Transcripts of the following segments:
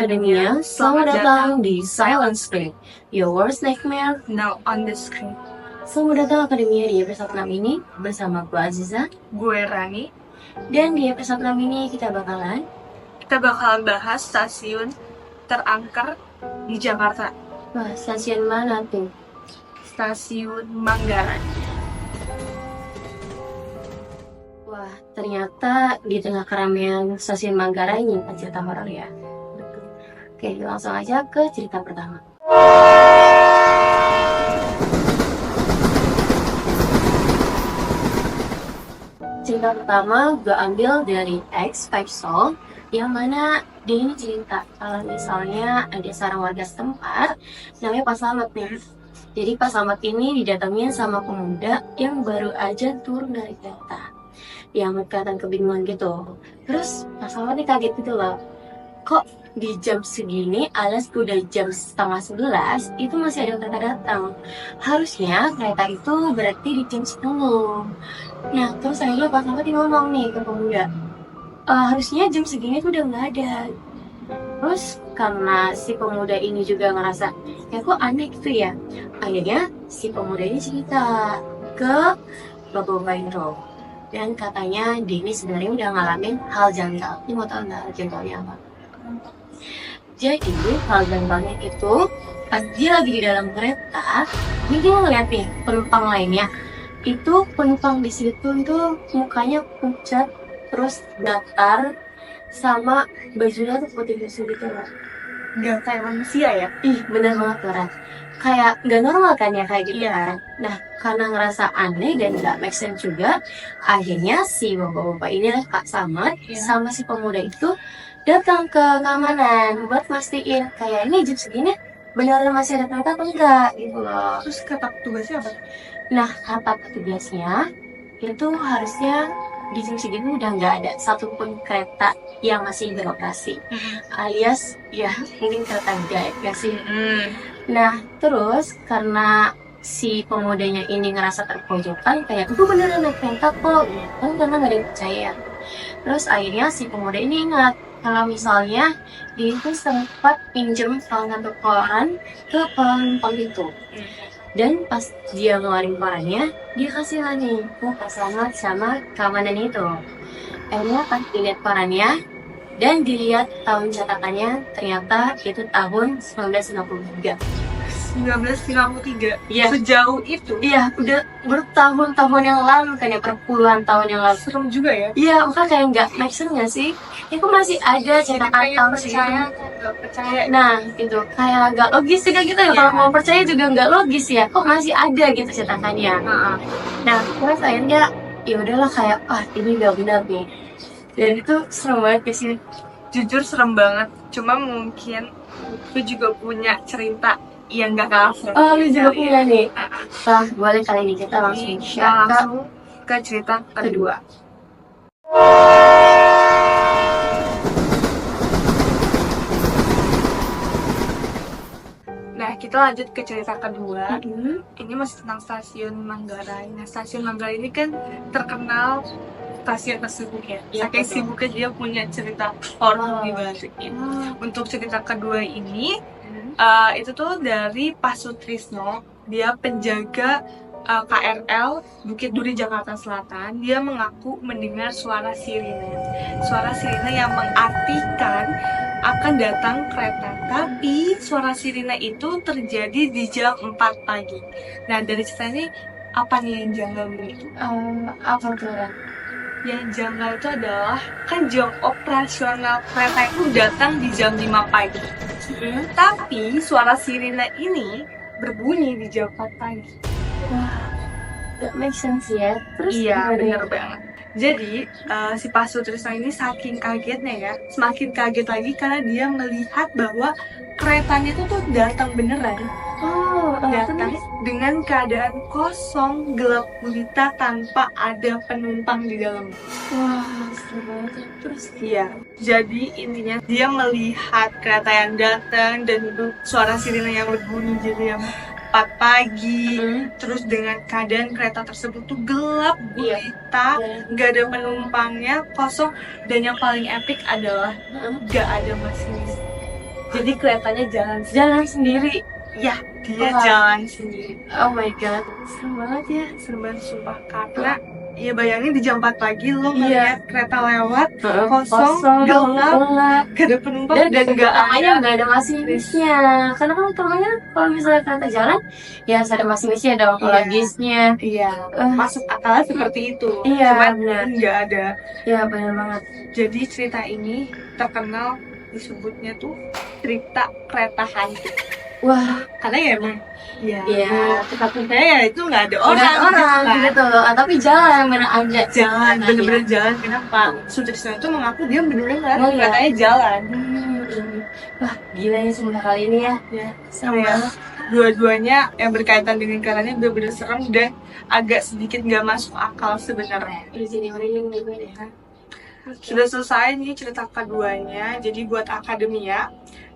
Academia, selamat datang di Silent Screen, your worst nightmare now on the screen. Selamat datang Akademia di episode 6 ini bersama gue Aziza, Gue Rani. Dan di episode 6 ini kita bakalan bahas stasiun terangker di Jakarta. Wah, stasiun mana tuh? Stasiun Manggarai. Wah, ternyata di tengah keramaian stasiun Manggarai ini cerita horor ya. Oke, langsung aja ke cerita pertama. Cerita pertama gue ambil dari X5 Soul, yang mana dia ini cerita kalau misalnya ada seorang warga setempat namanya Pak Slamet nih. Jadi Pak Slamet ini didatangin sama pemuda yang baru aja turun dari kereta, yang kelihatan kebingungan gitu. Terus Pak Slamet nih kaget gitu loh, kok di jam segini alias udah jam 10:30 itu masih ada kereta datang. Harusnya kereta itu berarti di jam 10. Nah terus akhirnya Pak Slamet ngomong nih ke pemuda, harusnya jam segini tuh udah nggak ada. Terus karena si pemuda ini juga ngerasa kayak kok aneh gitu ya, akhirnya si pemuda ini cerita ke Bapak Indro, dan katanya dia ini sebenarnya udah ngalamin hal janggal. Ini mau tahu nggak hal janggalnya apa? Jadi hal janggalnya itu pas dia lagi di dalam kereta, dia ngeliat nih penumpang lainnya. Itu penumpang di situ tuh mukanya pucat, terus datar, sama bajunya tuh putih-putih gitu loh. Gak kayak manusia ya? Ih, bener banget Loren. Kayak gak normal kan ya kayak gitu kan. Nah, karena ngerasa aneh dan gak make sense juga, akhirnya si bapak-bapak ini lah Kak Slamet sama si pemuda itu datang ke keamanan buat mastiin kayak ini jam segini beneran masih ada kereta atau enggak gitu loh. Terus kata petugasnya apa? Nah, kata petugasnya itu harusnya di jam segini udah nggak ada satupun kereta yang masih beroperasi, alias ya mungkin kereta gaib ya sih. Nah terus karena si pemudanya ini ngerasa terpojokan kayak itu beneran naik kereta kok kan, karena nggak ada yang percaya. Terus akhirnya si pemuda ini ingat kalau misalnya dia itu sempat pinjem salah satu koran ke penumpang itu. Dan pas dia ngeluarin korannya, dia kasih lagi ke Pak Slamet sama keamanan itu. Akhirnya pas dilihat korannya dan dilihat tahun cetakannya, ternyata itu tahun 1953. 1953? Iya. Sejauh itu? Iya, udah bertahun-tahun yang lalu kan ya, berpuluhan tahun yang lalu. Serem juga ya? Iya, makanya kayak nggak make sense nggak sih? Itu masih ada cetakan tahun segitu. Gak percaya. Nah, gitu kayak nggak logis juga gitu ya. Kalau mau percaya juga nggak logis ya. Kok masih ada gitu cetakannya? Nah, terus akhirnya ya udahlah kayak ini nggak benar nih. Dan itu serem banget sih. Jujur serem banget. Cuma mungkin aku juga punya cerita yang gak kalah serem. Oh, lu juga punya nih. Nah, boleh kali ini kita langsung langsung ke cerita kedua. Nah, kita lanjut ke cerita kedua. Ini masih tentang stasiun Manggarai. Nah, stasiun Manggarai ini kan terkenal stasiun tersibuk ya. Saking sibuknya dia punya cerita horor di baliknya. Untuk cerita kedua ini, itu tuh dari Pak Sutrisno. Dia penjaga KRL Bukit Duri Jakarta Selatan. Dia mengaku mendengar suara sirine. Suara sirine yang mengartikan akan datang kereta. Tapi suara sirine itu terjadi di jam 4 pagi. Nah, dari cerita ini apa nih yang janggal begitu? Apa tuh? Yang janggal itu adalah kan jam operasional kereta itu datang di jam 5 pagi. Tapi suara sirine ini berbunyi di jam 4 pagi. Wah, gak make sense ya. Terus iya, bener banget. Jadi si Pak Sutrisno ini saking kagetnya ya, semakin kaget lagi karena dia melihat bahwa keretanya itu tuh datang beneran. Datang dengan keadaan kosong, gelap gulita tanpa ada penumpang di dalam. Wah, seru banget. Terus iya, jadi intinya dia melihat kereta yang datang dan itu suara sirine yang berbunyi jadi yang 4 pagi. Terus dengan keadaan kereta tersebut tuh gelap gulita, nggak ada penumpangnya, kosong, dan yang paling epic adalah nggak ada masinis. Jadi keretanya jalan sendiri. ya dia Wah. jalan sendiri. Oh my god, seru banget ya. Serem banget sumpah, karena ya bayangin di jam 4 pagi lo Iya. ngeliat kereta lewat Kosong, gelap, gak ada penumpang dan dan nggak namanya nggak ada masinisnya, karena kan utamanya kalau misalnya kereta jalan ya harus ada masinisnya, ada apologisnya. Iya, masuk akal seperti itu. Iya, Cuman benar. nggak ada. Ya benar banget. Jadi cerita ini terkenal disebutnya tuh cerita kereta hantu. Wah, Karena ya emang iya. takutnya ya itu nggak ada Orang orang gitu loh, tapi jalan bener ada. jalan, bener-bener jalan. Kenapa? Sutrisno itu mengaku dia bener-bener Oh, iya. keretanya jalan. Wah, gila ya semua kali ini ya. Serem Iya. banget. Dua-duanya yang berkaitan dengan keretanya bener-bener serem dan agak sedikit nggak masuk akal sebenarnya. Di sini merinding nih gue deh. Sudah selesai nih cerita keduanya. Jadi buat akademia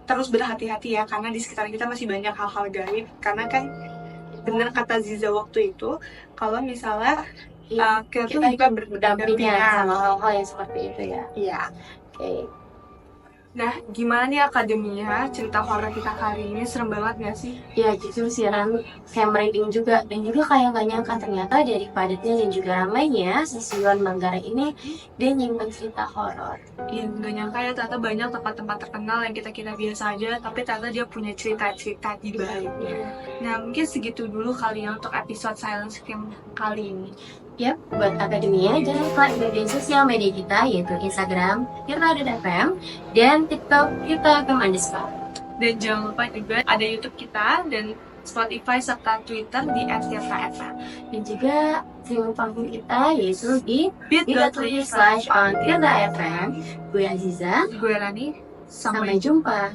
terus berhati-hati ya, karena di sekitar kita masih banyak hal-hal gaib. Karena kan bener kata Ziza waktu itu, kalau misalnya kita tuh juga berdampingan sama hal-hal yang seperti itu ya. Iya. Oke. Nah, gimana nih akademia? Cerita horor kita kali ini serem banget gak sih? Ya jujur sih Ran, kayak merinding juga. Dan juga kayak gak nyangka ternyata dari padatnya dan juga ramainya stasiun Manggarai ini dia nyimpen cerita horor. Iya, gak nyangka ya ternyata banyak tempat-tempat terkenal yang kita kira biasa aja, tapi ternyata dia punya cerita-cerita di baliknya. Nah, mungkin segitu dulu kali ya untuk episode Silence Scream kali ini. Yap, buat akademia jangan lupa ikutin sosial media kita yaitu Instagram tirta.fm dan TikTok tirta.fm_. Dan jangan lupa juga ada YouTube kita dan Spotify serta Twitter di @tirta_fm. Dan juga streaming panggung kita yaitu di bit.ly/on bit.ly/on tirta.fm. Gue Aziza, Gue Rani, sampai jumpa.